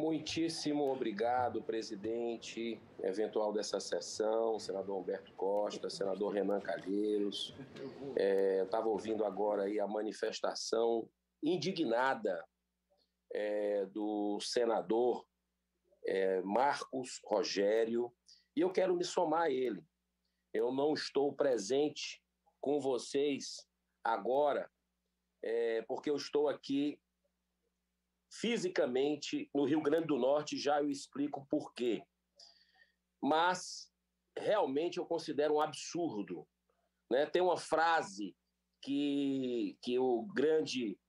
Muitíssimo obrigado, presidente eventual dessa sessão, senador Humberto Costa, senador Renan Calheiros. Eu estava ouvindo agora aí a manifestação indignada do senador Marcos Rogério, e eu quero me somar a ele. Eu não estou presente com vocês agora, porque eu estou aqui fisicamente no Rio Grande do Norte, já eu explico por quê. Mas realmente eu considero um absurdo, né? Tem uma frase que o grande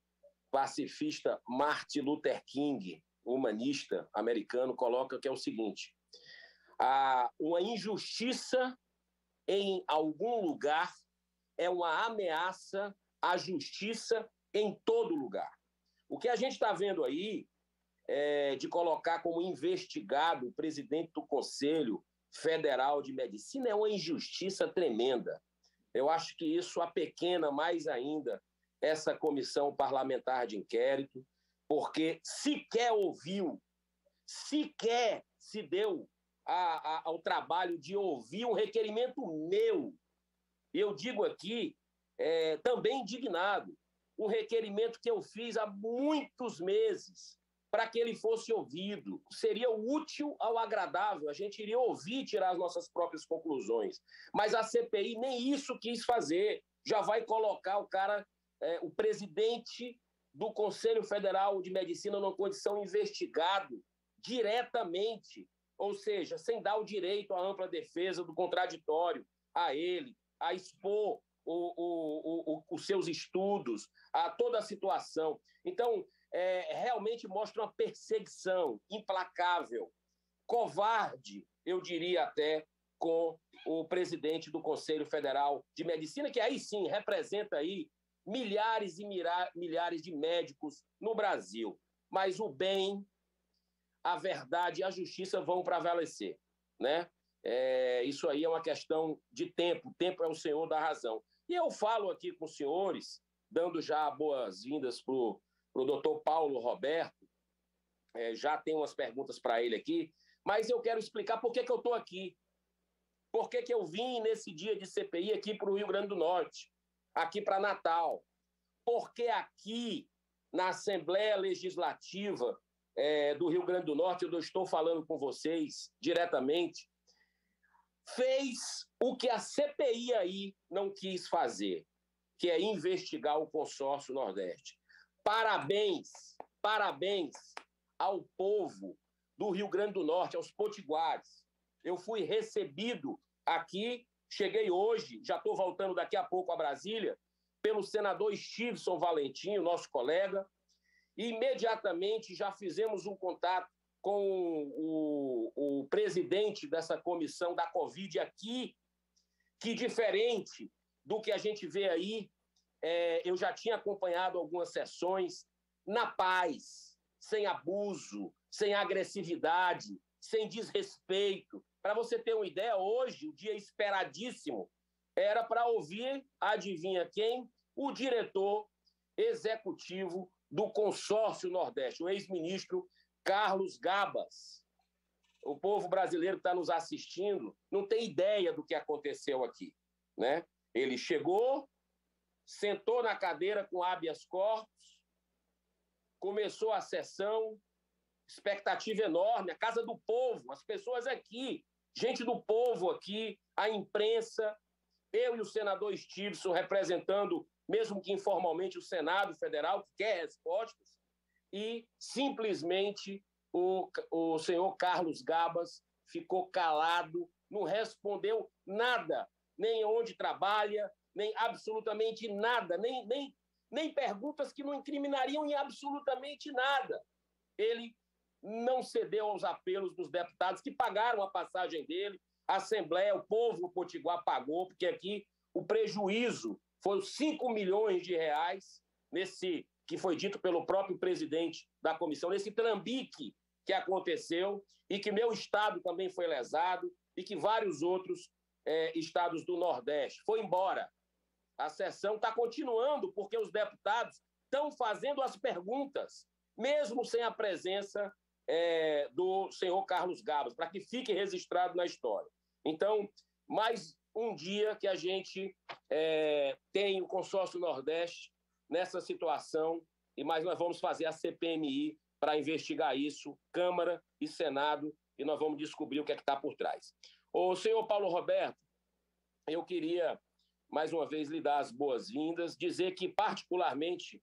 pacifista Martin Luther King, humanista americano, coloca, que é o seguinte: uma injustiça em algum lugar é uma ameaça à justiça em todo lugar. O que a gente está vendo aí de colocar como investigado o presidente do Conselho Federal de Medicina é uma injustiça tremenda. Eu acho que isso apequena mais ainda essa comissão parlamentar de inquérito, porque sequer ouviu, sequer se deu ao trabalho de ouvir um requerimento meu. Eu digo aqui, também indignado, um requerimento que eu fiz há muitos meses para que ele fosse ouvido. Seria útil ao agradável, a gente iria ouvir e tirar as nossas próprias conclusões. Mas a CPI nem isso quis fazer. Já vai colocar o cara, o presidente do Conselho Federal de Medicina numa condição investigado diretamente, ou seja, sem dar o direito à ampla defesa do contraditório a ele, a expor os seus estudos, a toda a situação. Então, realmente mostra uma perseguição implacável, covarde, eu diria até, com o presidente do Conselho Federal de Medicina, que aí sim representa aí milhares e milhares de médicos no Brasil. Mas o bem, a verdade e a justiça vão prevalecer, né? Isso aí é uma questão de tempo. O tempo é o senhor da razão. E eu falo aqui com os senhores, dando já boas-vindas para o doutor Paulo Roberto, já tem umas perguntas para ele aqui, mas eu quero explicar por que eu estou aqui. Por que eu vim nesse dia de CPI aqui para o Rio Grande do Norte, aqui para Natal? Porque aqui, na Assembleia Legislativa do Rio Grande do Norte, eu estou falando com vocês diretamente, fez o que a CPI aí não quis fazer, que é investigar o consórcio Nordeste. Parabéns, parabéns ao povo do Rio Grande do Norte, aos potiguares. Eu fui recebido aqui, cheguei hoje, já estou voltando daqui a pouco a Brasília, pelo senador Stevenson Valentim, nosso colega, e imediatamente já fizemos um contato com o presidente dessa comissão da Covid aqui, que diferente do que a gente vê aí, eu já tinha acompanhado algumas sessões na paz, sem abuso, sem agressividade, sem desrespeito. Para você ter uma ideia, hoje, o dia esperadíssimo, era para ouvir, adivinha quem? O diretor executivo do Consórcio Nordeste, o ex-ministro Carlos Gabas. O povo brasileiro que está nos assistindo não tem ideia do que aconteceu aqui, né? Ele chegou, sentou na cadeira com habeas corpus, começou a sessão, expectativa enorme, a casa do povo, as pessoas aqui, gente do povo aqui, a imprensa, eu e o senador Stevenson representando, mesmo que informalmente, o Senado Federal, que quer respostas, e simplesmente o senhor Carlos Gabas ficou calado, não respondeu nada, nem onde trabalha, nem absolutamente nada, nem perguntas que não incriminariam em absolutamente nada. Ele não cedeu aos apelos dos deputados que pagaram a passagem dele, a Assembleia, o povo do Potiguar pagou, porque aqui o prejuízo foi 5 milhões de reais, nesse que foi dito pelo próprio presidente da comissão, nesse trambique que aconteceu, e que meu estado também foi lesado, e que vários outros estados do Nordeste. Foi embora. A sessão está continuando, porque os deputados estão fazendo as perguntas, mesmo sem a presença do senhor Carlos Gabas, para que fique registrado na história. Então, mais um dia que a gente tem o Consórcio Nordeste nessa situação, mas nós vamos fazer a CPMI para investigar isso, Câmara e Senado, e nós vamos descobrir o que é que está por trás. O senhor Paulo Roberto, eu queria, mais uma vez, lhe dar as boas-vindas, dizer que, particularmente,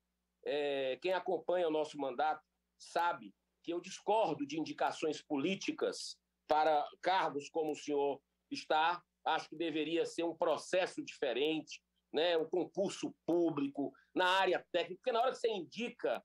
quem acompanha o nosso mandato sabe que eu discordo de indicações políticas para cargos como o senhor está. Acho que deveria ser um processo diferente, né? Um concurso público, na área técnica, porque na hora que você indica,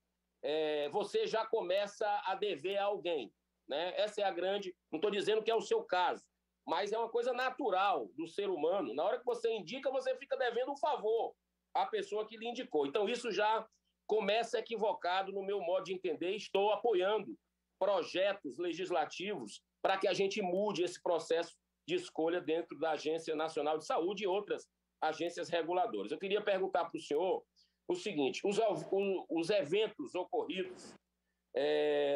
você já começa a dever a alguém, né? Essa é a grande... Não estou dizendo que é o seu caso, mas é uma coisa natural do ser humano. Na hora que você indica, você fica devendo um favor à pessoa que lhe indicou. Então, isso já começa equivocado no meu modo de entender. Estou apoiando projetos legislativos para que a gente mude esse processo de escolha dentro da Agência Nacional de Saúde e outras agências reguladoras. Eu queria perguntar para o senhor o seguinte: os eventos ocorridos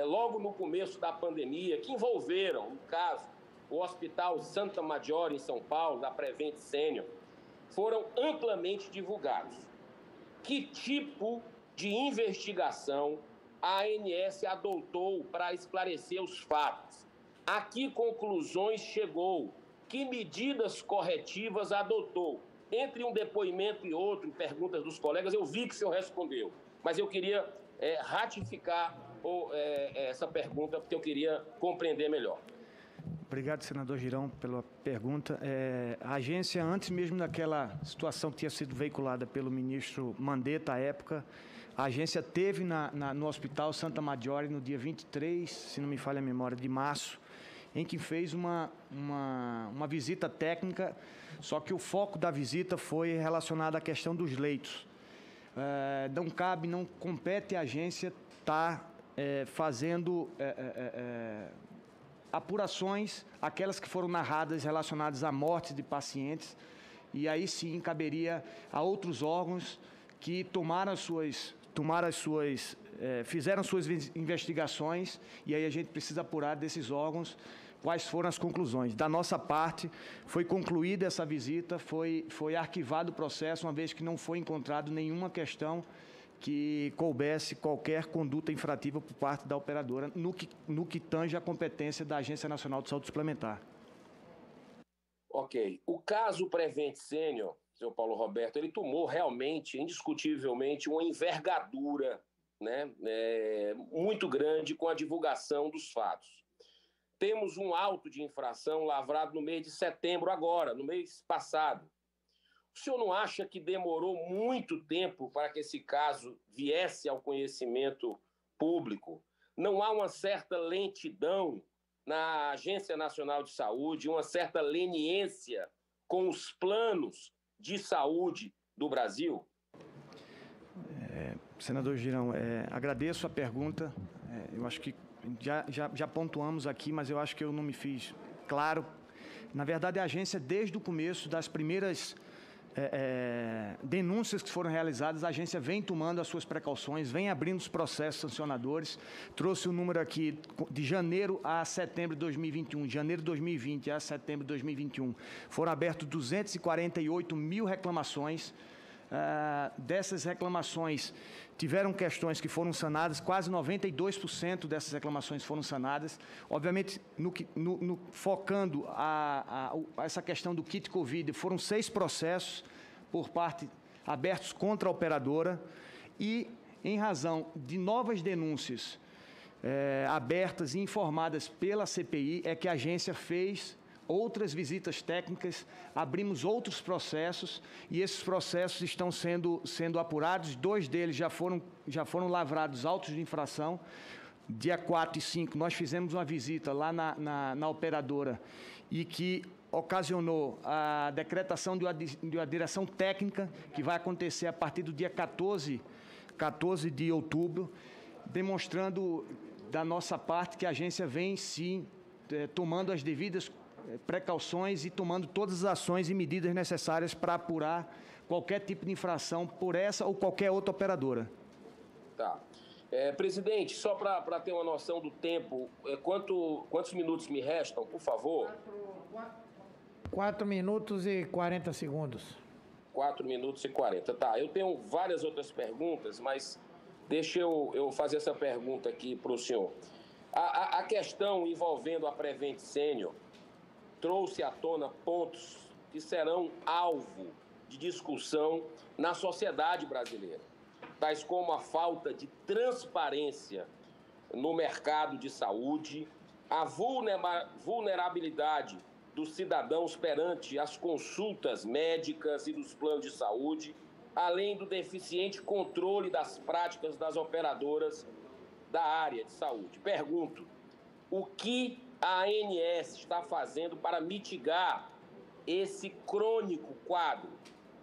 logo no começo da pandemia, que envolveram, no caso, o Hospital Santa Maggiore, em São Paulo, da Prevent Senior, foram amplamente divulgados. Que tipo de investigação a ANS adotou para esclarecer os fatos? A que conclusões chegou? Que medidas corretivas adotou? Entre um depoimento e outro, perguntas dos colegas, eu vi que o senhor respondeu, mas eu queria ratificar essa pergunta, porque eu queria compreender melhor. Obrigado, senador Girão, pela pergunta. A agência, antes mesmo daquela situação que tinha sido veiculada pelo ministro Mandetta, à época, a agência teve no Hospital Santa Maggiore no dia 23, se não me falha a memória, de março, em que fez uma visita técnica, só que o foco da visita foi relacionado à questão dos leitos. Não compete à agência estar fazendo apurações, aquelas que foram narradas relacionadas à morte de pacientes, e aí sim caberia a outros órgãos que fizeram suas investigações, e aí a gente precisa apurar desses órgãos quais foram as conclusões. Da nossa parte, foi concluída essa visita, foi arquivado o processo, uma vez que não foi encontrado nenhuma questão que coubesse qualquer conduta infrativa por parte da operadora no que tange a competência da Agência Nacional de Saúde Suplementar. Ok. O caso Prevent Senior, senhor Paulo Roberto, ele tomou realmente, indiscutivelmente, uma envergadura, né, muito grande com a divulgação dos fatos. Temos um auto de infração lavrado no mês de setembro agora, no mês passado. O senhor não acha que demorou muito tempo para que esse caso viesse ao conhecimento público? Não há uma certa lentidão na Agência Nacional de Saúde, uma certa leniência com os planos de saúde do Brasil? Senador Girão, agradeço a pergunta. Eu acho que já pontuamos aqui, mas eu acho que eu não me fiz claro. Na verdade, a agência, desde o começo das primeiras denúncias que foram realizadas, a agência vem tomando as suas precauções, vem abrindo os processos sancionadores. Trouxe o número aqui de janeiro a setembro de 2021, de janeiro de 2020 a setembro de 2021. Foram abertos 248 mil reclamações. Dessas reclamações, tiveram questões que foram sanadas, quase 92% dessas reclamações foram sanadas. Obviamente, focando essa questão do kit Covid, foram 6 processos por parte abertos contra a operadora e, em razão de novas denúncias abertas e informadas pela CPI, é que a agência fez outras visitas técnicas, abrimos outros processos e esses processos estão sendo apurados. 2 deles já foram lavrados autos de infração. Dia 4 e 5 nós fizemos uma visita lá na operadora e que ocasionou a decretação de uma direção técnica que vai acontecer a partir do dia 14 de outubro, demonstrando da nossa parte que a agência vem sim tomando as devidas precauções e tomando todas as ações e medidas necessárias para apurar qualquer tipo de infração por essa ou qualquer outra operadora. Tá. Presidente, só para ter uma noção do tempo, quantos minutos me restam, por favor? 4 minutos e 40 segundos. 4 minutos e 40. Tá, eu tenho várias outras perguntas, mas deixa eu fazer essa pergunta aqui para o senhor. A questão envolvendo a Prevent Senior trouxe à tona pontos que serão alvo de discussão na sociedade brasileira, tais como a falta de transparência no mercado de saúde, a vulnerabilidade dos cidadãos perante as consultas médicas e dos planos de saúde, além do deficiente controle das práticas das operadoras da área de saúde. Pergunto, o que a ANS está fazendo para mitigar esse crônico quadro?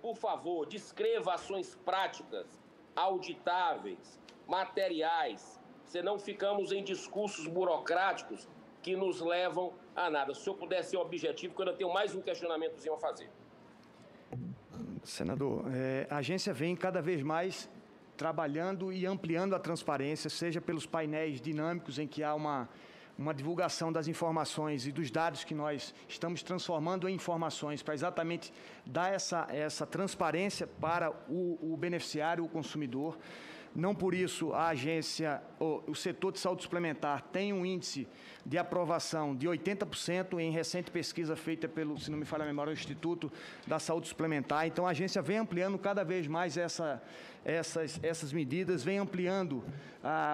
Por favor, descreva ações práticas, auditáveis, materiais, senão ficamos em discursos burocráticos que nos levam a nada. Se o senhor puder ser objetivo, porque eu tenho mais um questionamentozinho a fazer. Senador, a agência vem cada vez mais trabalhando e ampliando a transparência, seja pelos painéis dinâmicos em que há uma divulgação das informações e dos dados que nós estamos transformando em informações para exatamente dar essa transparência para o beneficiário, o consumidor. Não por isso a agência, o setor de saúde suplementar tem um índice de aprovação de 80% em recente pesquisa feita pelo, se não me falha a memória, o Instituto da Saúde Suplementar. Então a agência vem ampliando cada vez mais essas medidas, vem ampliando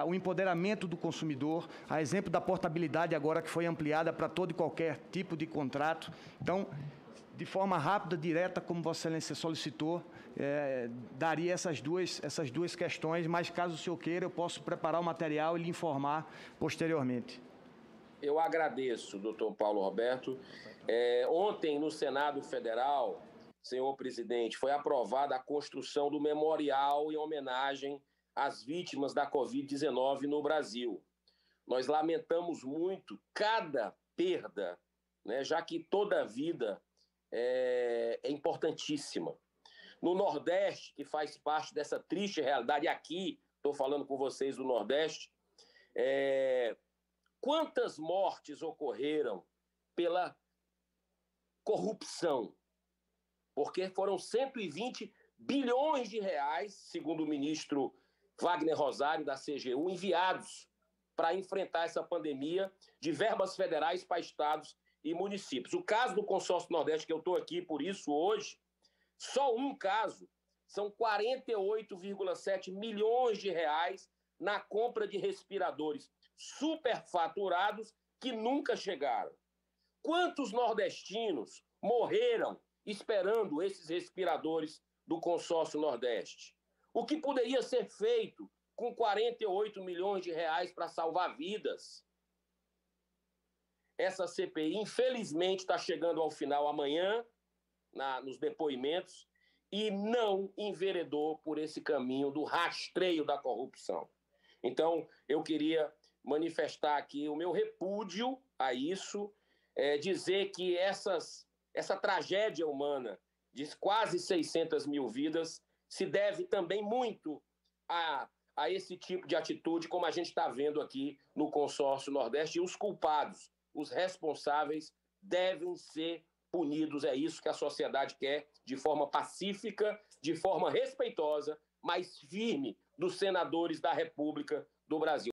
o empoderamento do consumidor, a exemplo da portabilidade agora que foi ampliada para todo e qualquer tipo de contrato. Então, de forma rápida, direta, como Vossa Excelência solicitou, daria essas duas questões, mas caso o senhor queira, eu posso preparar o material e lhe informar posteriormente. Eu agradeço, doutor Paulo Roberto. Ontem, no Senado Federal, senhor presidente, foi aprovada a construção do memorial em homenagem às vítimas da Covid-19 no Brasil. Nós lamentamos muito cada perda, né, já que toda vida é importantíssima. No Nordeste, que faz parte dessa triste realidade, e aqui estou falando com vocês do Nordeste, quantas mortes ocorreram pela corrupção? Porque foram 120 bilhões de reais, segundo o ministro Wagner Rosário, da CGU, enviados para enfrentar essa pandemia de verbas federais para estados e municípios. O caso do Consórcio Nordeste, que eu estou aqui por isso hoje, só um caso, são 48,7 milhões de reais na compra de respiradores superfaturados que nunca chegaram. Quantos nordestinos morreram esperando esses respiradores do Consórcio Nordeste? O que poderia ser feito com 48 milhões de reais para salvar vidas? Essa CPI, infelizmente, está chegando ao final amanhã, nos depoimentos, e não enveredou por esse caminho do rastreio da corrupção. Então, eu queria manifestar aqui o meu repúdio a isso, dizer que essa tragédia humana de quase 600 mil vidas se deve também muito a esse tipo de atitude, como a gente está vendo aqui no Consórcio Nordeste, e os culpados, os responsáveis, devem ser punidos. É isso que a sociedade quer, de forma pacífica, de forma respeitosa, mas firme, dos senadores da República do Brasil.